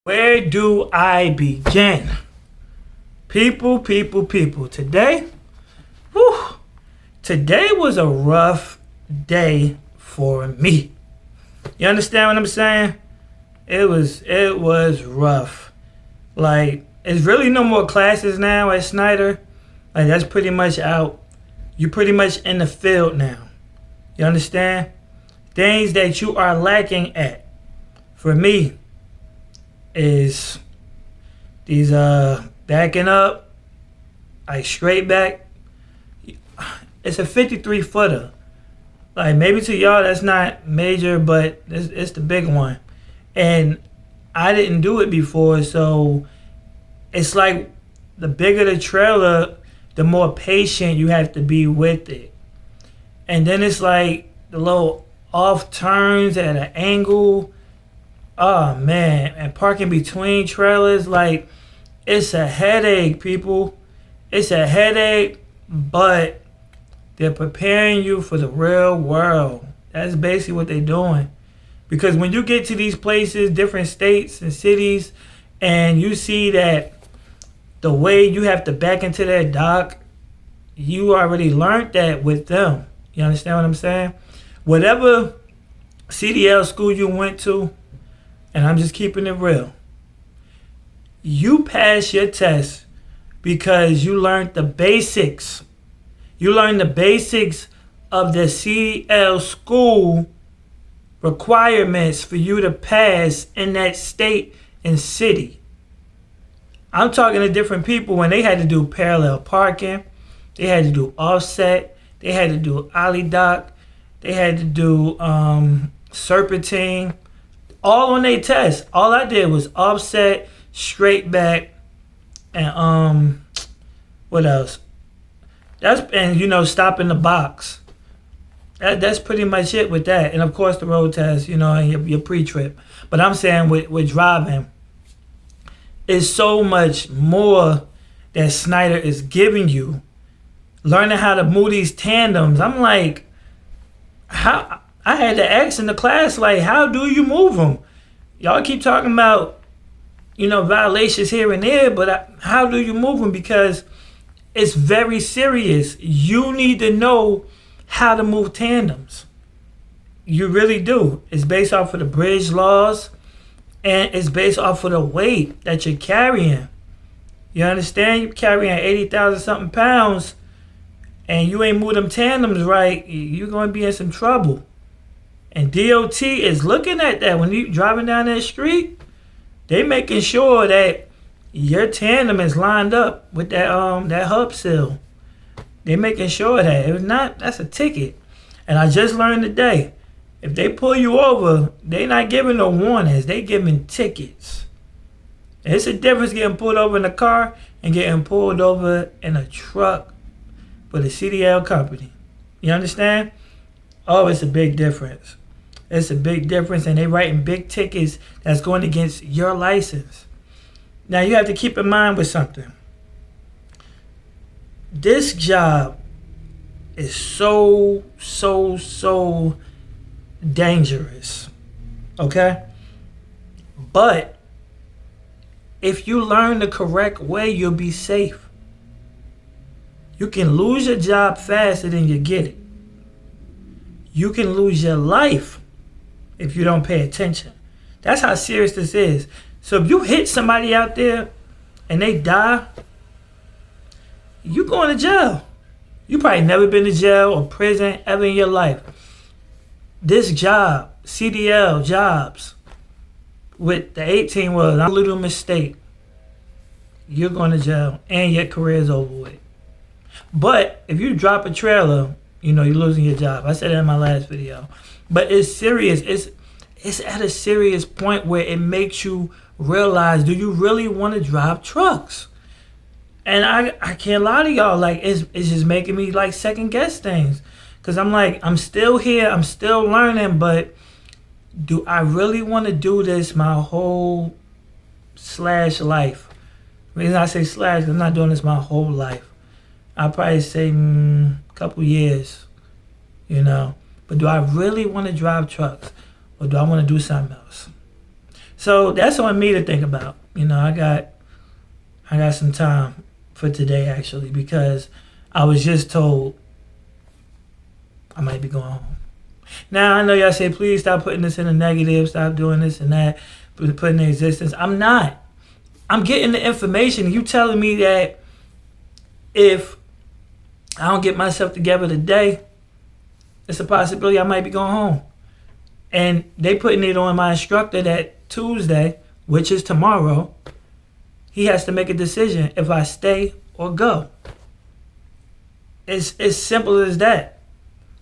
Where do I begin? People. Today, whew, today was a rough day for me. You understand what I'm saying? It was rough. Like, it's really no more classes now at Schneider. Like, that's pretty much out. You're pretty much in the field now. You understand? Things that you are lacking at, for me, is these backing up, like straight back. It's a 53 footer. Like, maybe to y'all that's not major, but it's the big one. And I didn't do it before, so it's like the bigger the trailer, the more patient you have to be with it. And then it's like the little off turns at an angle. Oh man, and parking between trailers, like, it's a headache, people. It's a headache, but they're preparing you for the real world. That's basically what they're doing. Because when you get to these places, different states and cities, and you see that the way you have to back into that dock, you already learned that with them. You understand what I'm saying? Whatever CDL school you went to, and I'm just keeping it real, you pass your test because you learned the basics. You learned the basics of the CDL school requirements for you to pass in that state and city. I'm talking to different people when they had to do parallel parking, they had to do offset, they had to do ollie dock, they had to do serpentine, all on their test. All I did was offset, straight back, and what else? Stop in the box. That's pretty much it with that. And of course the road test, and your pre-trip. But I'm saying with driving, it's so much more that Schneider is giving you. Learning how to move these tandems. I'm like, how? I had to ask in the class, like, how do you move them? Y'all keep talking about, violations here and there, but how do you move them? Because it's very serious. You need to know how to move tandems. You really do. It's based off of the bridge laws, and it's based off of the weight that you're carrying. You understand? You're carrying 80,000 something pounds, and you ain't move them tandems right, you're going to be in some trouble. And DOT is looking at that when you driving down that street. They making sure that your tandem is lined up with that hub seal. They making sure that. If not, that's a ticket. And I just learned today, if they pull you over, they not giving no warnings. They giving tickets. And it's a difference getting pulled over in a car and getting pulled over in a truck for the CDL company. You understand? Oh, it's a big difference. It's a big difference, and they writing big tickets that's going against your license. Now, you have to keep in mind with something. This job is so dangerous, okay? But if you learn the correct way, you'll be safe. You can lose your job faster than you get it. You can lose your life if you don't pay attention. That's how serious this is. So if you hit somebody out there and they die, you going to jail. You probably never been to jail or prison ever in your life. This job, CDL jobs, with the 18 was a little mistake, you're going to jail and your career is over with. But if you drop a trailer, you're losing your job. I said that in my last video. But it's serious. It's at a serious point where it makes you realize, do you really want to drive trucks? And I can't lie to y'all, like, it's just making me, like, second guess things. Because I'm like, I'm still here, I'm still learning, but do I really want to do this my whole life? The reason I say slash, I'm not doing this my whole life. I'll probably say a couple years, But do I really want to drive trucks? Or do I want to do something else? So that's on me to think about. I got some time for today actually because I was just told I might be going home. Now I know y'all say please stop putting this in the negative, stop doing this and that, putting in existence. I'm not. I'm getting the information. You telling me that if I don't get myself together today, it's a possibility I might be going home. And they putting it on my instructor that Tuesday, which is tomorrow, he has to make a decision if I stay or go. It's as simple as that.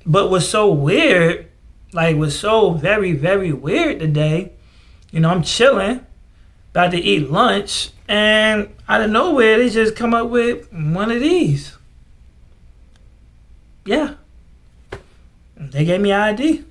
But what's so weird, what's so very, very weird today, I'm chilling, about to eat lunch, and out of nowhere, they just come up with one of these. Yeah. They gave me an ID.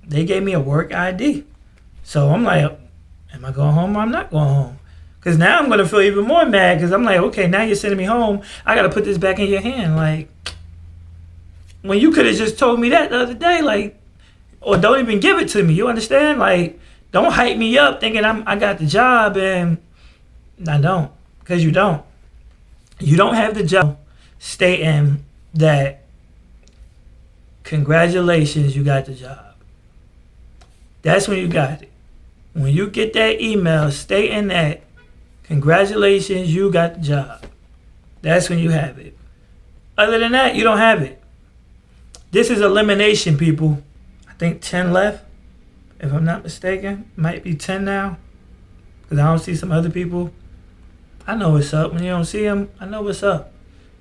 They gave me a work ID. So I'm like, am I going home or I'm not going home? Because now I'm going to feel even more mad because I'm like, okay, now you're sending me home. I got to put this back in your hand. When you could have just told me that the other day, or don't even give it to me. You understand? Don't hype me up thinking I got the job and I don't. Because you don't. You don't have the job stating that congratulations, you got the job. That's when you got it. When you get that email stating that congratulations, you got the job. That's when you have it. Other than that, you don't have it. This is elimination, people. I think 10 left, if I'm not mistaken. Might be 10 now, because I don't see some other people. I know what's up. When you don't see them, I know what's up.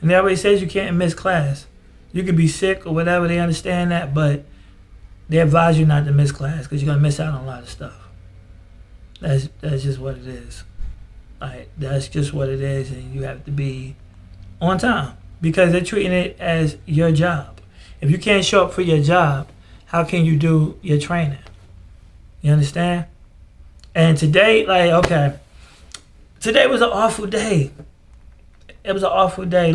And they always says you can't miss class. You could be sick or whatever, they understand that, but they advise you not to miss class because you're going to miss out on a lot of stuff. That's just what it is. That's just what it is, and you have to be on time because they're treating it as your job. If you can't show up for your job, how can you do your training? You understand? And today, today was an awful day. It was an awful day.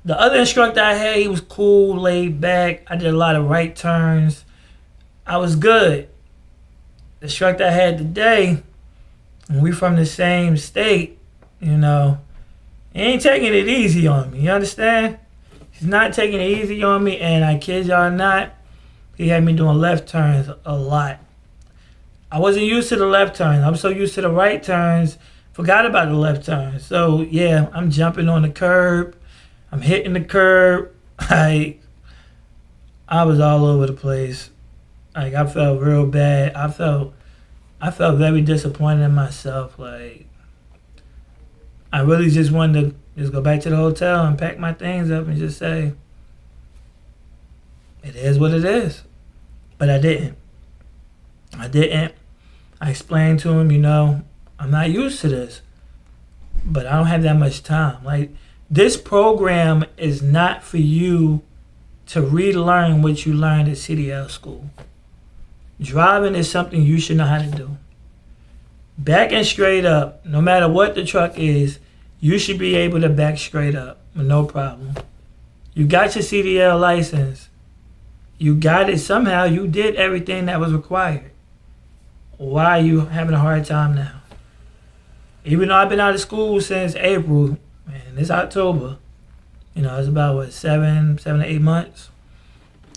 The other instructor I had, he was cool, laid back. I did a lot of right turns. I was good. The instructor I had today, and we from the same state, he ain't taking it easy on me. You understand? He's not taking it easy on me, and I kid y'all not, he had me doing left turns a lot. I wasn't used to the left turns. I'm so used to the right turns, forgot about the left turns. So, yeah, I'm jumping on the curb. I'm hitting the curb. I was all over the place. I felt real bad. I felt very disappointed in myself. I really just wanted to just go back to the hotel and pack my things up and just say, it is what it is. But I didn't. I explained to him, I'm not used to this. But I don't have that much time. This program is not for you to relearn what you learned at CDL school. Driving is something you should know how to do. Backing straight up, no matter what the truck is, you should be able to back straight up with no problem. You got your CDL license. You got it somehow. You did everything that was required. Why are you having a hard time now? Even though I've been out of school since April, and it's October, it's about 7 to 8 months.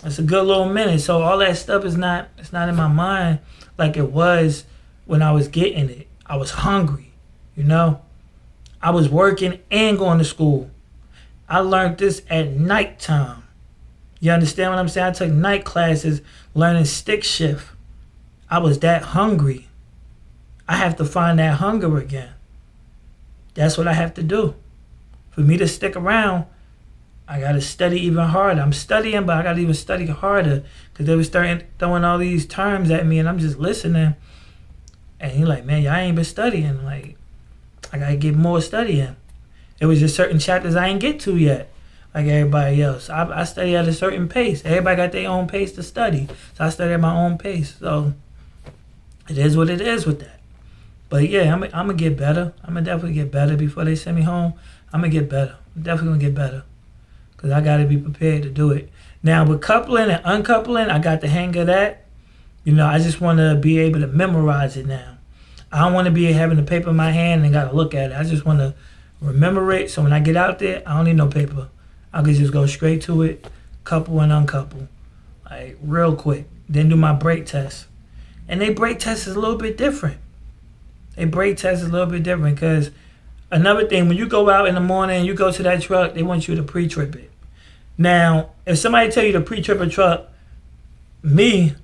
It's a good little minute. So all that stuff it's not in my mind like it was when I was getting it. I was hungry, I was working and going to school. I learned this at nighttime. You understand what I'm saying? I took night classes learning stick shift. I was that hungry. I have to find that hunger again. That's what I have to do. For me to stick around, I got to study even harder. I'm studying, but I got to even study harder because they were starting throwing all these terms at me, and I'm just listening. And he's like, man, y'all ain't been studying. I got to get more studying. It was just certain chapters I ain't get to yet, like everybody else. I study at a certain pace. Everybody got their own pace to study. So I study at my own pace. So it is what it is with that. But yeah, I'm going to get better. I'm going to definitely get better before they send me home. I'm going to get better. I'm definitely going to get better. Because I got to be prepared to do it. Now, with coupling and uncoupling, I got the hang of that. I just want to be able to memorize it now. I don't want to be having the paper in my hand and got to look at it. I just want to remember it. So when I get out there, I don't need no paper. I can just go straight to it, couple and uncouple, like real quick. Then do my brake test. And they brake test is a little bit different. Because another thing, when you go out in the morning and you go to that truck, they want you to pre-trip it. Now, if somebody tell you to pre-trip a truck, I'm going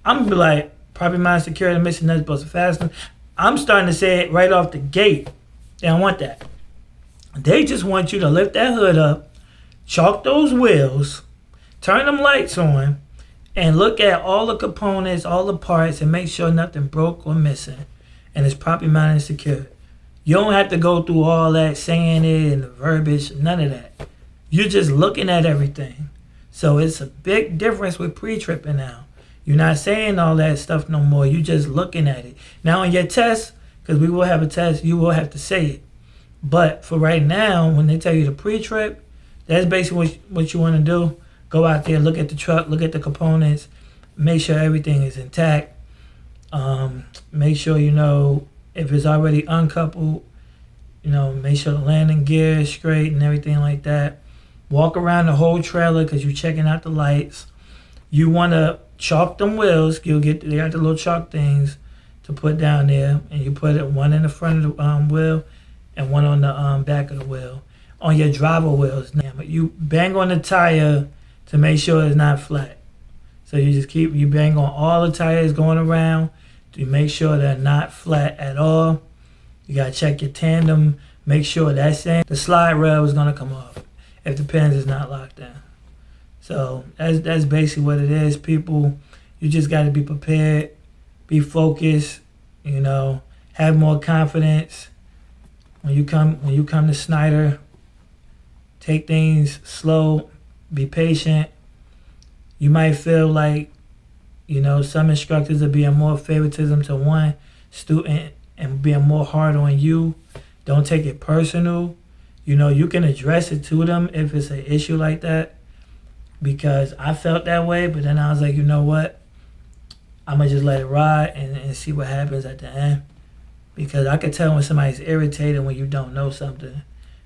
to be like, probably my security mission that's supposed to fasten. I'm starting to say it right off the gate. They don't want that. They just want you to lift that hood up, chalk those wheels, turn them lights on, and look at all the components, all the parts, and make sure nothing broke or missing. And it's properly mounted and secure. You don't have to go through all that saying it and the verbiage, none of that. You're just looking at everything. So it's a big difference with pre-tripping now. You're not saying all that stuff no more. You're just looking at it. Now on your test, because we will have a test, you will have to say it. But for right now, when they tell you to pre-trip, that's basically what you want to do. Go out there, look at the truck, look at the components, make sure everything is intact. Make sure, if it's already uncoupled, make sure the landing gear is straight and everything like that. Walk around the whole trailer because you're checking out the lights. You want to chalk them wheels. They got the little chalk things to put down there, and you put it one in the front of the wheel and one on the back of the wheel. On your driver wheels now, you bang on the tire to make sure it's not flat. So you bang on all the tires going around to make sure they're not flat at all. You gotta check your tandem, make sure the slide rail is gonna come off if the pins is not locked down. So that's basically what it is, people. You just got to be prepared, be focused, have more confidence. When you come to Schneider, take things slow, be patient. You might feel like, some instructors are being more favoritism to one student and being more hard on you. Don't take it personal. You can address it to them if it's an issue like that. Because I felt that way, but then I was like, you know what? I'm going to just let it ride and see what happens at the end. Because I could tell when somebody's irritated when you don't know something.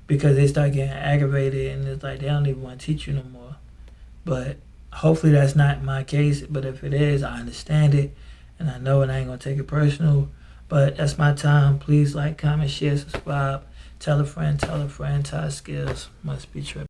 Because they start getting aggravated and it's like they don't even want to teach you no more. But hopefully that's not my case. But if it is, I understand it. And I know, and I ain't going to take it personal. But that's my time. Please like, comment, share, subscribe. Tell a friend, tie skills. Must be tripping.